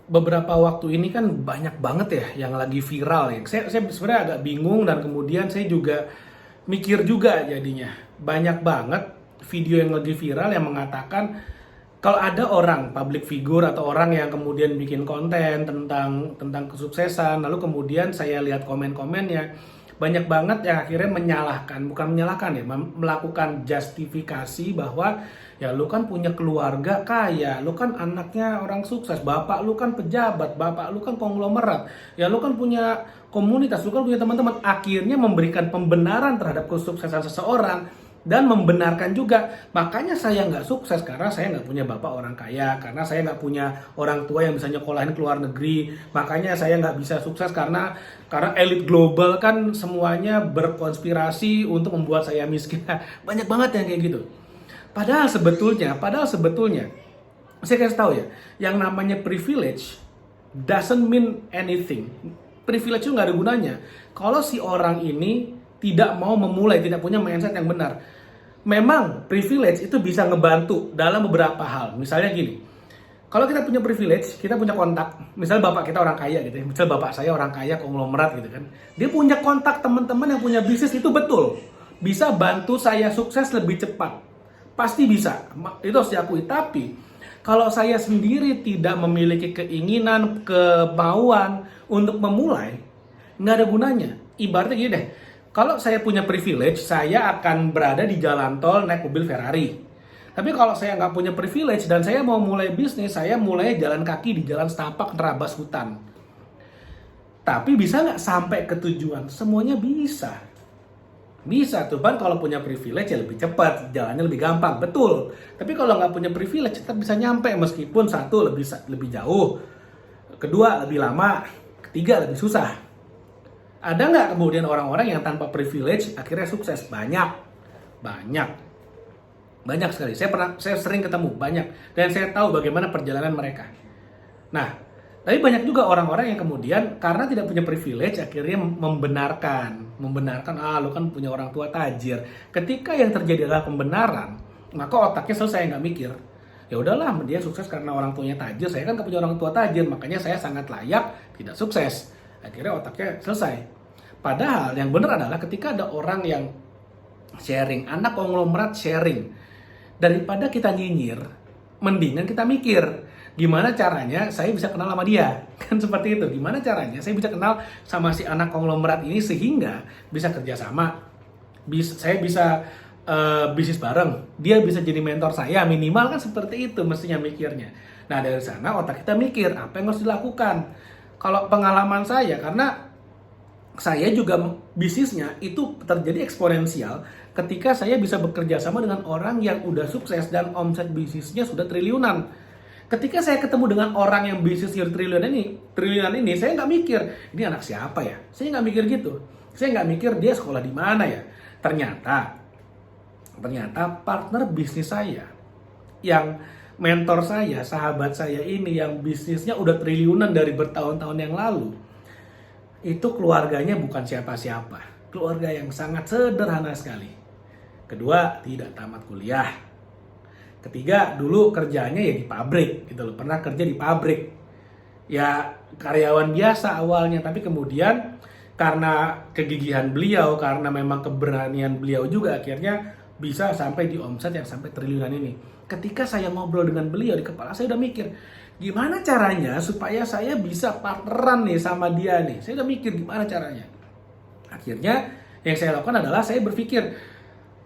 beberapa waktu ini kan banyak banget ya yang lagi viral ya. Saya sebenarnya agak bingung dan kemudian saya juga mikir juga jadinya. Banyak banget video yang lagi viral yang mengatakan kalau ada orang public figure atau orang yang kemudian bikin konten tentang kesuksesan, lalu kemudian saya lihat komen-komennya banyak banget yang akhirnya menyalahkan, bukan menyalahkan ya, melakukan justifikasi bahwa ya lu kan punya keluarga kaya, lu kan anaknya orang sukses, bapak lu kan pejabat, bapak lu kan konglomerat, ya lu kan punya komunitas, lu kan punya teman-teman. Akhirnya memberikan pembenaran terhadap kesuksesan seseorang dan membenarkan juga, makanya saya nggak sukses karena saya nggak punya bapak orang kaya, karena saya nggak punya orang tua yang bisa nyekolahin ke luar negeri, makanya saya nggak bisa sukses karena elit global kan semuanya berkonspirasi untuk membuat saya miskin. Banyak banget yang kayak gitu. Padahal sebetulnya, saya kasih tahu ya, yang namanya privilege doesn't mean anything. Privilege itu nggak ada gunanya kalau si orang ini tidak mau memulai, tidak punya mindset yang benar. Memang privilege itu bisa ngebantu dalam beberapa hal. Misalnya gini, kalau kita punya privilege, kita punya kontak. Misal bapak kita orang kaya gitu ya. Misal bapak saya orang kaya konglomerat gitu kan. Dia punya kontak teman-teman yang punya bisnis, itu betul bisa bantu saya sukses lebih cepat. Pasti bisa. Itu harus diakui. Tapi kalau saya sendiri tidak memiliki keinginan, kemauan untuk memulai, nggak ada gunanya. Ibaratnya gini deh, kalau saya punya privilege, saya akan berada di jalan tol naik mobil Ferrari. Tapi kalau saya nggak punya privilege dan saya mau mulai bisnis, saya mulai jalan kaki di jalan setapak nerabas hutan. Tapi bisa nggak sampai ke tujuan? Semuanya bisa. Bisa tuh, kan kalau punya privilege ya lebih cepat, jalannya lebih gampang, betul. Tapi kalau nggak punya privilege, tetap bisa nyampe meskipun satu lebih jauh, kedua lebih lama, ketiga lebih susah. Ada nggak kemudian orang-orang yang tanpa privilege akhirnya sukses? Banyak, banyak, banyak sekali. Saya sering ketemu banyak, dan saya tahu bagaimana perjalanan mereka. Nah, tapi banyak juga orang-orang yang kemudian karena tidak punya privilege akhirnya membenarkan, lu kan punya orang tua tajir. Ketika yang terjadi adalah pembenaran, maka otaknya selesai, nggak mikir. Ya udahlah, dia sukses karena orang tuanya tajir, saya kan nggak punya orang tua tajir, makanya saya sangat layak tidak sukses. Akhirnya otaknya selesai. Padahal yang benar adalah ketika ada orang yang sharing, anak konglomerat sharing, daripada kita nyinyir, mendingan kita mikir, gimana caranya saya bisa kenal sama dia. Kan seperti itu, gimana caranya saya bisa kenal sama si anak konglomerat ini sehingga bisa kerjasama, saya bisa bisnis bareng, dia bisa jadi mentor saya, minimal kan seperti itu mestinya mikirnya. Nah dari sana otak kita mikir, apa yang harus dilakukan. Kalau pengalaman saya, karena saya juga bisnisnya itu terjadi eksponensial ketika saya bisa bekerja sama dengan orang yang udah sukses dan omset bisnisnya sudah triliunan. Ketika saya ketemu dengan orang yang bisnisnya triliunan ini, saya nggak mikir, ini anak siapa ya? Saya nggak mikir gitu. Saya nggak mikir dia sekolah di mana ya. Ternyata partner bisnis saya, yang mentor saya, sahabat saya ini yang bisnisnya udah triliunan dari bertahun-tahun yang lalu, itu keluarganya bukan siapa-siapa. Keluarga yang sangat sederhana sekali. Kedua, tidak tamat kuliah. Ketiga, dulu kerjanya ya di pabrik gitu loh. Pernah kerja di pabrik. Ya karyawan biasa awalnya, tapi kemudian karena kegigihan beliau, karena memang keberanian beliau juga, akhirnya bisa sampai di omset yang sampai triliunan ini. Ketika saya ngobrol dengan beliau, di kepala saya udah mikir, gimana caranya supaya saya bisa partneran nih sama dia nih. Saya udah mikir gimana caranya. Akhirnya yang saya lakukan adalah saya berpikir,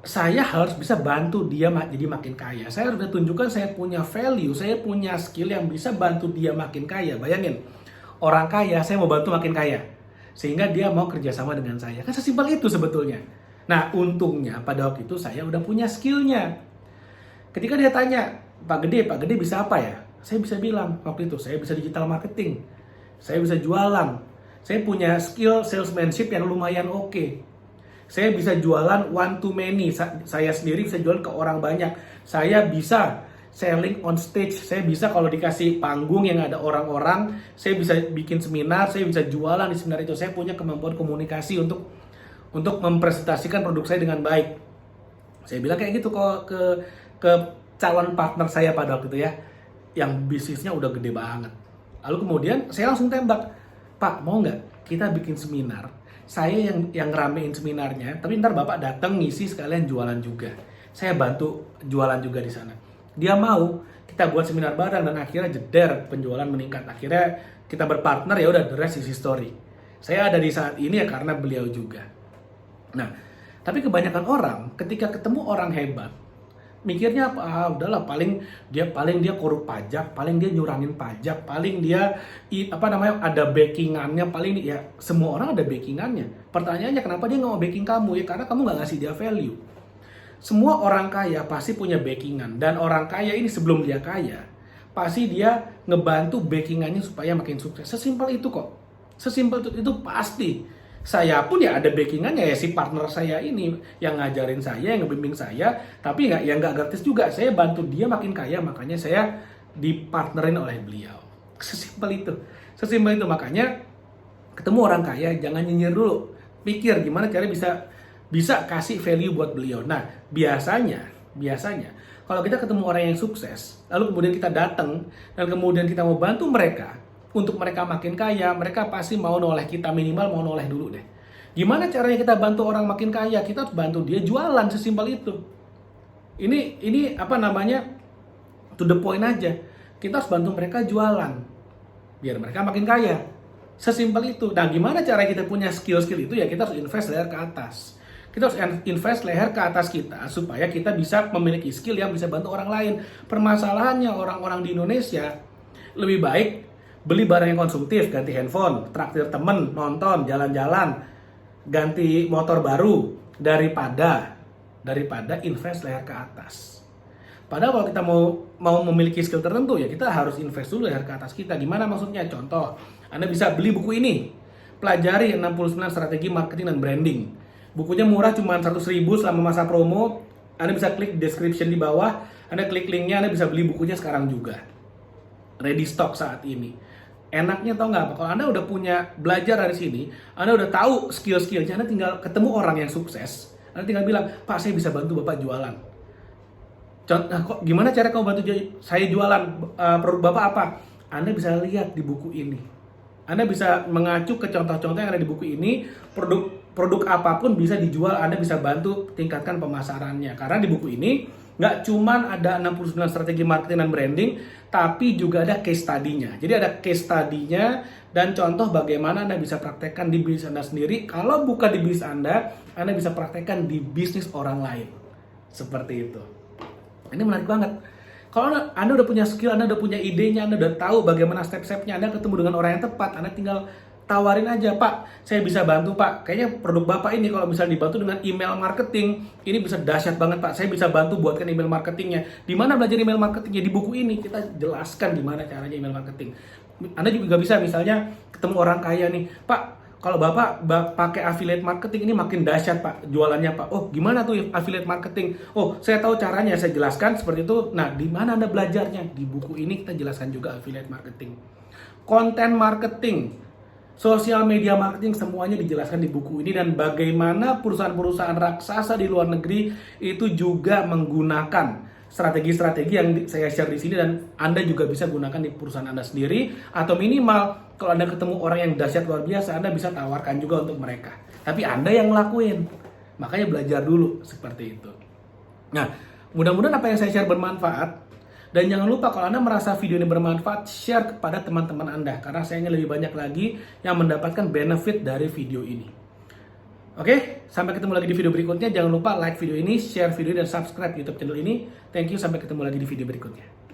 saya harus bisa bantu dia jadi makin kaya. Saya harus tunjukkan saya punya value, saya punya skill yang bisa bantu dia makin kaya. Bayangin, orang kaya saya mau bantu makin kaya, sehingga dia mau kerjasama dengan saya. Kan sesimpel itu sebetulnya. Nah untungnya pada waktu itu saya udah punya skillnya. Ketika dia tanya, Pak Gede bisa apa ya? Saya bisa bilang, waktu itu saya bisa digital marketing, saya bisa jualan, saya punya skill salesmanship yang lumayan oke. Saya bisa jualan one to many, saya sendiri bisa jualan ke orang banyak. Saya bisa selling on stage, saya bisa kalau dikasih panggung yang ada orang-orang, saya bisa bikin seminar, saya bisa jualan di seminar itu. Saya punya kemampuan komunikasi untuk mempresentasikan produk saya dengan baik. Saya bilang kayak gitu ke calon partner saya pada waktu itu ya, yang bisnisnya udah gede banget. Lalu kemudian saya langsung tembak, Pak mau nggak kita bikin seminar? Saya yang ngeramein seminarnya, tapi ntar Bapak datang ngisi sekalian jualan juga. Saya bantu jualan juga di sana. Dia mau, kita buat seminar bareng dan akhirnya jeder penjualan meningkat. Akhirnya kita berpartner, ya udah the rest is history. Saya ada di saat ini ya karena beliau juga. Nah, tapi kebanyakan orang ketika ketemu orang hebat, mikirnya apa? Udahlah paling dia korup pajak, paling dia nyurangin pajak, paling dia ada backingannya, paling ya semua orang ada backingannya. Pertanyaannya kenapa dia nggak mau backing kamu? Ya karena kamu nggak ngasih dia value. Semua orang kaya pasti punya backingan, dan orang kaya ini sebelum dia kaya pasti dia ngebantu backingannya supaya makin sukses. Sesimpel itu kok. Sesimpel itu pasti. Saya pun ya ada backingannya, ya si partner saya ini yang ngajarin saya, yang ngebimbing saya, tapi nggak gratis juga. Saya bantu dia makin kaya, makanya saya dipartnerin oleh beliau. Sesimpel itu. Sesimpel itu, makanya ketemu orang kaya jangan nyinyir dulu. Pikir gimana caranya bisa kasih value buat beliau. Nah, biasanya kalau kita ketemu orang yang sukses, lalu kemudian kita datang dan kemudian kita mau bantu mereka untuk mereka makin kaya, mereka pasti mau noleh kita, minimal mau noleh dulu deh. Gimana caranya kita bantu orang makin kaya? Kita harus bantu dia jualan, sesimpel itu. Ini to the point aja. Kita harus bantu mereka jualan biar mereka makin kaya. Sesimpel itu. Nah, gimana cara kita punya skill-skill itu? Ya kita harus invest leher ke atas. Kita harus invest leher ke atas kita supaya kita bisa memiliki skill yang bisa bantu orang lain. Permasalahannya orang-orang di Indonesia lebih baik beli barang yang konsumtif, ganti handphone, traktir temen, nonton, jalan-jalan, ganti motor baru daripada invest leher ke atas. Padahal kalau kita mau memiliki skill tertentu, ya kita harus invest dulu leher ke atas kita. Gimana maksudnya? Contoh, Anda bisa beli buku ini, pelajari 69 strategi marketing dan branding. Bukunya murah, cuma 100.000 selama masa promo. Anda bisa klik description di bawah, Anda klik linknya, Anda bisa beli bukunya sekarang juga. Ready stock saat ini. Enaknya tau nggak apa? Kalau Anda udah punya belajar dari sini, Anda udah tahu skill-skillnya, Anda tinggal ketemu orang yang sukses, Anda tinggal bilang, Pak saya bisa bantu Bapak jualan. Gimana cara kamu bantu saya jualan? Produk Bapak apa? Anda bisa lihat di buku ini. Anda bisa mengacu ke contoh-contoh yang ada di buku ini, produk apapun bisa dijual, Anda bisa bantu tingkatkan pemasarannya. Karena di buku ini nggak cuma ada 69 strategi marketing dan branding, tapi juga ada case study-nya. Jadi ada case study-nya dan contoh bagaimana Anda bisa praktekkan di bisnis Anda sendiri. Kalau bukan di bisnis Anda bisa praktekkan di bisnis orang lain. Seperti itu. Ini menarik banget. Kalau Anda udah punya skill, Anda udah punya idenya, Anda udah tahu bagaimana step-stepnya, Anda ketemu dengan orang yang tepat, Anda tinggal tawarin aja, Pak, saya bisa bantu Pak. Kayaknya produk Bapak ini kalau misalnya dibantu dengan email marketing, ini bisa dahsyat banget Pak. Saya bisa bantu buatkan email marketingnya. Di mana belajar email marketingnya? Di buku ini kita jelaskan gimana caranya email marketing. Anda juga bisa misalnya ketemu orang kaya nih, Pak, kalau Bapak pakai affiliate marketing ini makin dahsyat Pak jualannya Pak. Oh, gimana tuh affiliate marketing? Oh, saya tahu caranya, saya jelaskan seperti itu. Nah, di mana Anda belajarnya? Di buku ini kita jelaskan juga affiliate marketing. Content marketing, sosial media marketing, semuanya dijelaskan di buku ini, dan bagaimana perusahaan-perusahaan raksasa di luar negeri itu juga menggunakan strategi-strategi yang saya share di sini, dan Anda juga bisa gunakan di perusahaan Anda sendiri, atau minimal kalau Anda ketemu orang yang dahsyat luar biasa, Anda bisa tawarkan juga untuk mereka. Tapi Anda yang ngelakuin. Makanya belajar dulu seperti itu. Nah, mudah-mudahan apa yang saya share bermanfaat. Dan jangan lupa kalau Anda merasa video ini bermanfaat, share kepada teman-teman Anda. Karena saya ingin lebih banyak lagi yang mendapatkan benefit dari video ini. Oke, sampai ketemu lagi di video berikutnya. Jangan lupa like video ini, share video ini, dan subscribe YouTube channel ini. Thank you, sampai ketemu lagi di video berikutnya.